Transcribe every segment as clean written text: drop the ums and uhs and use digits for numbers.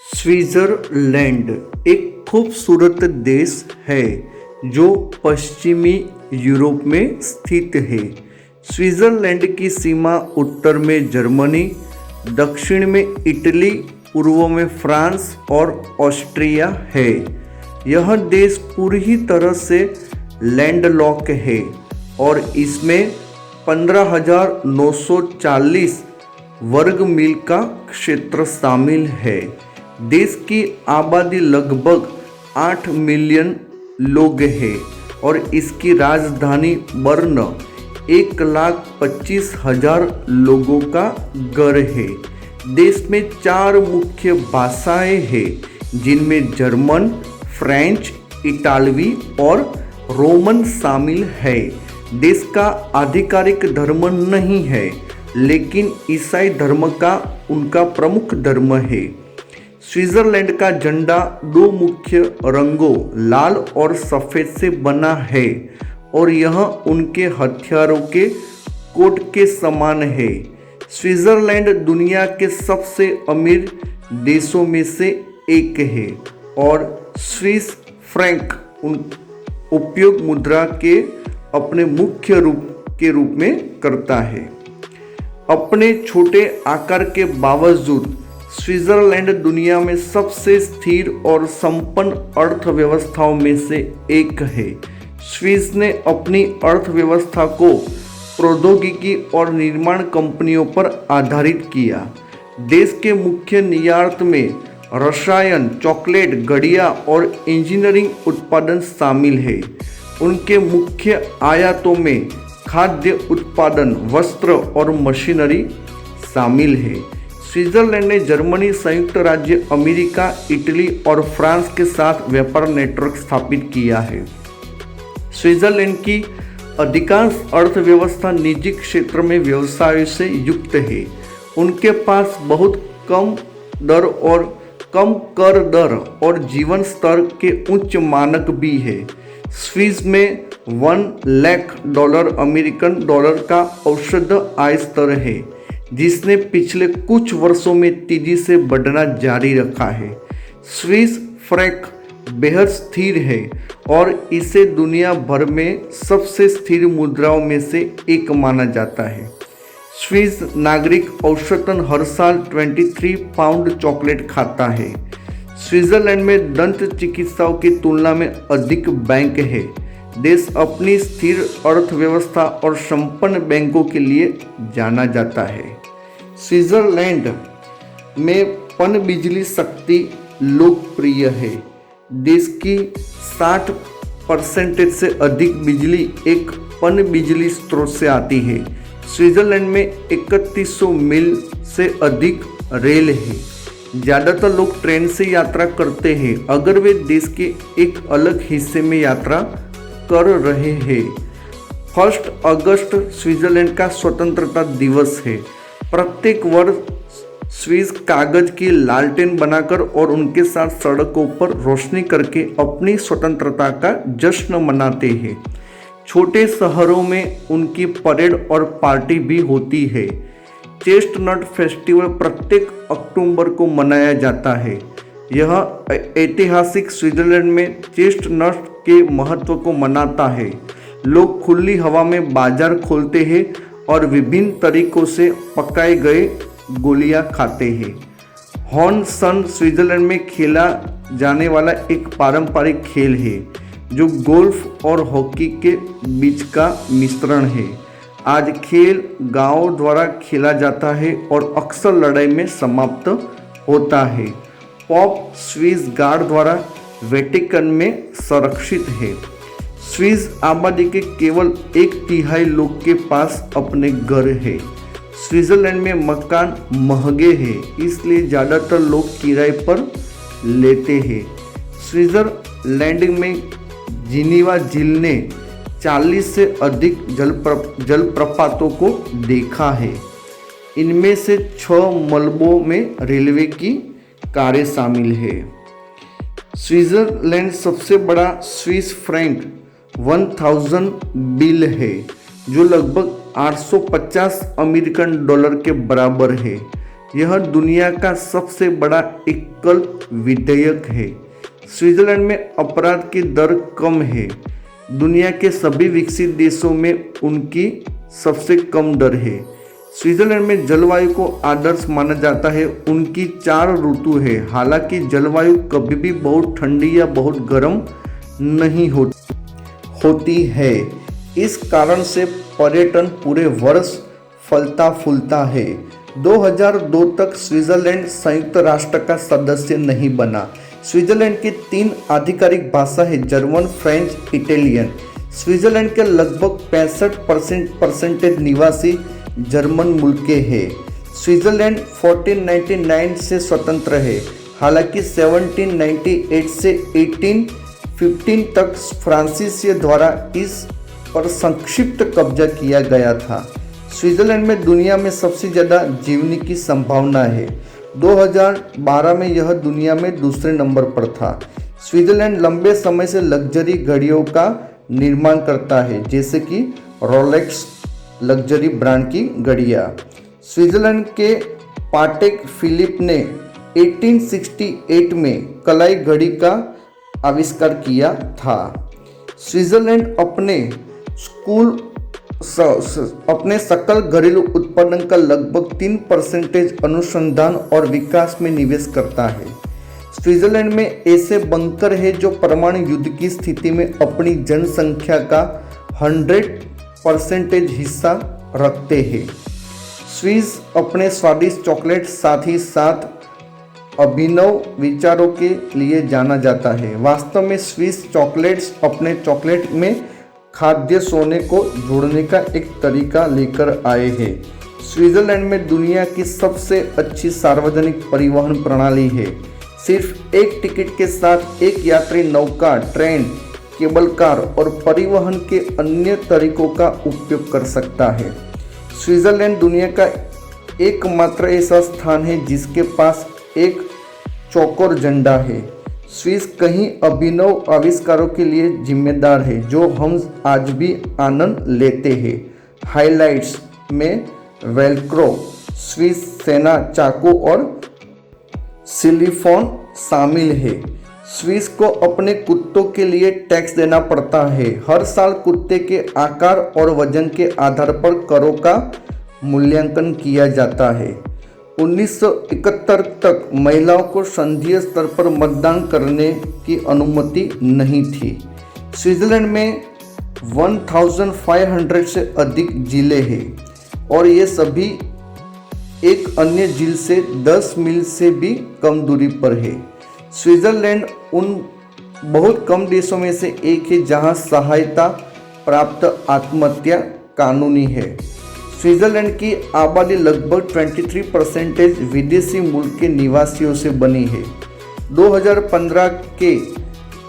Switzerland एक खूबसूरत देश है जो पश्चिमी यूरोप में स्थित है। स्विट्ज़रलैंड की सीमा उत्तर में जर्मनी, दक्षिण में इटली, पूर्व में फ्रांस और ऑस्ट्रिया है। यह देश पूरी तरह से लैंडलॉक है और इसमें 15,940 वर्ग मील का क्षेत्र शामिल है। देश की आबादी लगभग 8 मिलियन लोग है और इसकी राजधानी बर्न 1,25,000 लोगों का घर है। देश में 4 मुख्य भाषाएं हैं जिनमें जर्मन, फ्रेंच, इटालवी और रोमन शामिल है। देश का आधिकारिक धर्म नहीं है, लेकिन ईसाई धर्म का उनका प्रमुख धर्म है। स्विट्ज़रलैंड का झंडा 2 मुख्य रंगों लाल और सफ़ेद से बना है और यह उनके हथियारों के कोट के समान है। स्विट्ज़रलैंड दुनिया के सबसे अमीर देशों में से एक है और स्विस फ्रैंक उपयोग मुद्रा के अपने मुख्य रूप में करता है। अपने छोटे आकार के बावजूद स्विट्ज़रलैंड दुनिया में सबसे स्थिर और संपन्न अर्थव्यवस्थाओं में से एक है। स्विस ने अपनी अर्थव्यवस्था को प्रौद्योगिकी और निर्माण कंपनियों पर आधारित किया। देश के मुख्य निर्यात में रसायन, चॉकलेट, घड़ियां और इंजीनियरिंग उत्पादन शामिल है। उनके मुख्य आयातों में खाद्य उत्पादन, वस्त्र और मशीनरी शामिल है। स्विट्ज़रलैंड ने जर्मनी, संयुक्त राज्य अमेरिका, इटली और फ्रांस के साथ व्यापार नेटवर्क स्थापित किया है। स्विट्ज़रलैंड की अधिकांश अर्थव्यवस्था निजी क्षेत्र में व्यवसायों से युक्त है। उनके पास बहुत कम कर दर और जीवन स्तर के उच्च मानक भी है। स्विस में $1 लाख अमेरिकन डॉलर का औसत आय स्तर है, जिसने पिछले कुछ वर्षों में तेजी से बढ़ना जारी रखा है। स्विस फ्रैंक बेहद स्थिर है और इसे दुनिया भर में सबसे स्थिर मुद्राओं में से एक माना जाता है। स्विस नागरिक औसतन हर साल 23 पाउंड चॉकलेट खाता है। स्विट्ज़रलैंड में दंत चिकित्साओं की तुलना में अधिक बैंक है। देश अपनी स्थिर अर्थव्यवस्था और संपन्न बैंकों के लिए जाना जाता है। स्विट्ज़रलैंड में पनबिजली शक्ति लोकप्रिय है। देश की 60% से अधिक बिजली एक पनबिजली स्रोत से आती है। स्विट्ज़रलैंड में 3100 मील से अधिक रेल है। ज़्यादातर लोग ट्रेन से यात्रा करते हैं अगर वे देश के एक अलग हिस्से में यात्रा कर रहे हैं। 1 अगस्त स्विट्ज़रलैंड का स्वतंत्रता दिवस है। प्रत्येक वर्ष स्विस कागज की लालटेन बनाकर और उनके साथ सड़कों पर रोशनी करके अपनी स्वतंत्रता का जश्न मनाते हैं। छोटे शहरों में उनकी परेड और पार्टी भी होती है। चेस्टनट फेस्टिवल प्रत्येक अक्टूबर को मनाया जाता है। यह ऐतिहासिक स्विट्ज़रलैंड में चेस्टनट के महत्व को मनाता है। लोग खुली हवा में बाजार खोलते हैं और विभिन्न तरीकों से पकाए गए गोलियां खाते हैं। हॉर्न सन स्विट्ज़रलैंड में खेला जाने वाला एक पारंपरिक खेल है जो गोल्फ और हॉकी के बीच का मिश्रण है। आज खेल गांवों द्वारा खेला जाता है और अक्सर लड़ाई में समाप्त होता है। पॉप स्विस गार्ड द्वारा वेटिकन में संरक्षित है। स्विस आबादी के केवल 1/3 लोग के पास अपने घर है। स्विट्ज़रलैंड में मकान महंगे हैं, इसलिए ज़्यादातर लोग किराए पर लेते हैं। स्विट्ज़रलैंड में जिनीवा झील ने 40 से अधिक जलप्रपातों को देखा है। इनमें से 6 मलबों में रेलवे की कारें शामिल है। स्विट्ज़रलैंड सबसे बड़ा स्विस फ्रैंक 1000 बिल है, जो लगभग 850 अमेरिकन डॉलर के बराबर है। यह दुनिया का सबसे बड़ा एकल विधेयक है। स्विट्जरलैंड में अपराध की दर कम है। दुनिया के सभी विकसित देशों में उनकी सबसे कम दर है। स्विट्जरलैंड में जलवायु को आदर्श माना जाता है। उनकी 4 ऋतु है। हालांकि जलवायु कभी भी बहुत ठंडी या बहुत गर्म नहीं होती है। इस कारण से पर्यटन पूरे वर्ष फलता फूलता है। 2002 तक स्विट्जरलैंड संयुक्त राष्ट्र का सदस्य नहीं बना। स्विट्जरलैंड की 3 आधिकारिक भाषा है, जर्मन, फ्रेंच, इटालियन। स्विट्जरलैंड के लगभग 65% निवासी जर्मन मूल के हैं। स्विट्जरलैंड 1499 से स्वतंत्र है। हालांकि 1798 से 1815 तक फ्रांसीसियों द्वारा इस पर संक्षिप्त कब्जा किया गया था। स्विट्जरलैंड में दुनिया में सबसे ज़्यादा जीवनी की संभावना है। 2012 में यह दुनिया में दूसरे नंबर पर था। स्विट्जरलैंड लंबे समय से लग्जरी घड़ियों का निर्माण करता है, जैसे कि रोलेक्स लग्जरी ब्रांड की घड़ियाँ। स्विट्जरलैंड के पाटेक फिलिप ने 1868 में कलाई घड़ी का आविष्कार किया था। स्विट्जरलैंड अपने सकल घरेलू उत्पादन का लगभग 3% अनुसंधान और विकास में निवेश करता है। स्विट्जरलैंड में ऐसे बंकर हैं जो परमाणु युद्ध की स्थिति में अपनी जनसंख्या का 100% हिस्सा रखते हैं। स्विस अपने स्वादिष्ट चॉकलेट साथ ही साथ अभिनव विचारों के लिए जाना जाता है। वास्तव में स्विस चॉकलेट्स अपने चॉकलेट में खाद्य सोने को जोड़ने का एक तरीका लेकर आए हैं। स्विट्जरलैंड में दुनिया की सबसे अच्छी सार्वजनिक परिवहन प्रणाली है। सिर्फ एक टिकट के साथ एक यात्री नौका, ट्रेन, केबल कार और परिवहन के अन्य तरीकों का उपयोग कर सकता है। स्विट्जरलैंड दुनिया का एकमात्र ऐसा स्थान है जिसके पास एक चौकोर झंडा है। स्विस कई अभिनव आविष्कारों के लिए जिम्मेदार है जो हम आज भी आनंद लेते हैं। हाइलाइट्स में वेल्क्रो, स्विस सेना चाकू और सिलिकॉन शामिल है। स्विस को अपने कुत्तों के लिए टैक्स देना पड़ता है। हर साल कुत्ते के आकार और वजन के आधार पर करों का मूल्यांकन किया जाता है। 1971 तक महिलाओं को संघीय स्तर पर मतदान करने की अनुमति नहीं थी। स्विट्जरलैंड में 1500 से अधिक जिले हैं और ये सभी एक अन्य झील से 10 मील से भी कम दूरी पर है। स्विट्जरलैंड उन बहुत कम देशों में से एक है जहां सहायता प्राप्त आत्महत्या कानूनी है। स्विट्जरलैंड की आबादी लगभग 23% विदेशी मूल के निवासियों से बनी है। 2015 के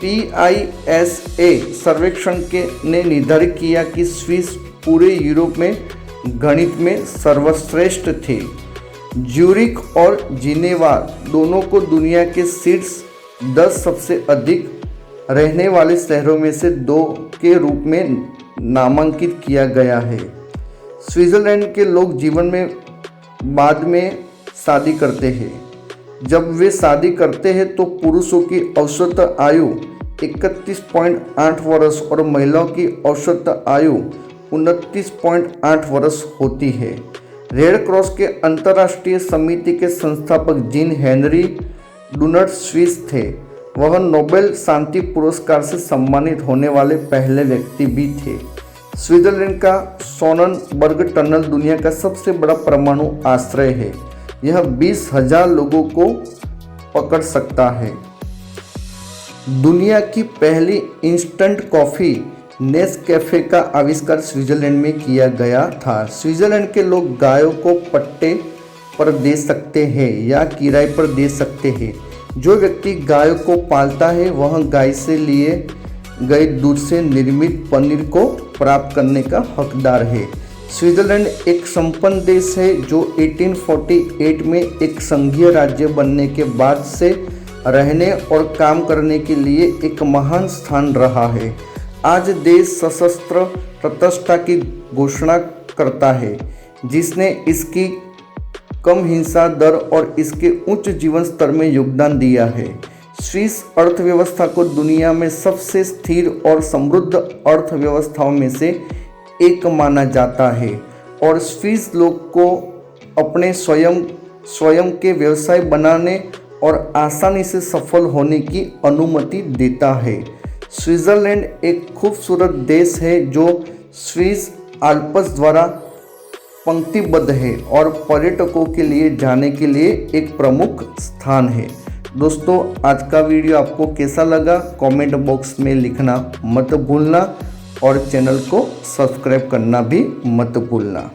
PISA सर्वेक्षण ने निर्धारित किया कि स्विस पूरे यूरोप में गणित में सर्वश्रेष्ठ थे। ज्यूरिख और जिनेवा दोनों को दुनिया के शीर्ष 10 सबसे अधिक रहने वाले शहरों में से 2 के रूप में नामांकित किया गया है। स्विट्जरलैंड के लोग जीवन में बाद में शादी करते हैं। जब वे शादी करते हैं तो पुरुषों की औसत आयु 31.8 वर्ष और महिलाओं की औसत आयु 29.8 वर्ष होती है। रेड क्रॉस के अंतर्राष्ट्रीय समिति के संस्थापक जीन हेनरी डुनट स्विस थे। वह नोबेल शांति पुरस्कार से सम्मानित होने वाले पहले व्यक्ति भी थे। स्विट्जरलैंड का सोननबर्ग टनल दुनिया का सबसे बड़ा परमाणु आश्रय है। यह 20,000 लोगों को पकड़ सकता है। दुनिया की पहली इंस्टेंट कॉफ़ी नेस्कैफे का आविष्कार स्विट्जरलैंड में किया गया था। स्विट्जरलैंड के लोग गायों को पट्टे पर दे सकते हैं या किराए पर दे सकते हैं। जो व्यक्ति गायों को पालता है वह गाय से लिए गए दूध से निर्मित पनीर को प्राप्त करने का हकदार है। स्विट्जरलैंड एक संपन्न देश है जो 1848 में एक संघीय राज्य बनने के बाद से रहने और काम करने के लिए एक महान स्थान रहा है। आज देश सशस्त्र तटस्थता की घोषणा करता है, जिसने इसकी कम हिंसा दर और इसके उच्च जीवन स्तर में योगदान दिया है। स्विस अर्थव्यवस्था को दुनिया में सबसे स्थिर और समृद्ध अर्थव्यवस्थाओं में से एक माना जाता है और स्विस लोग को अपने स्वयं के व्यवसाय बनाने और आसानी से सफल होने की अनुमति देता है। स्विट्ज़रलैंड एक खूबसूरत देश है जो स्विस आल्प्स द्वारा पंक्तिबद्ध है और पर्यटकों के लिए जाने के लिए एक प्रमुख स्थान है। दोस्तों, आज का वीडियो आपको कैसा लगा कमेंट बॉक्स में लिखना मत भूलना और चैनल को सब्सक्राइब करना भी मत भूलना।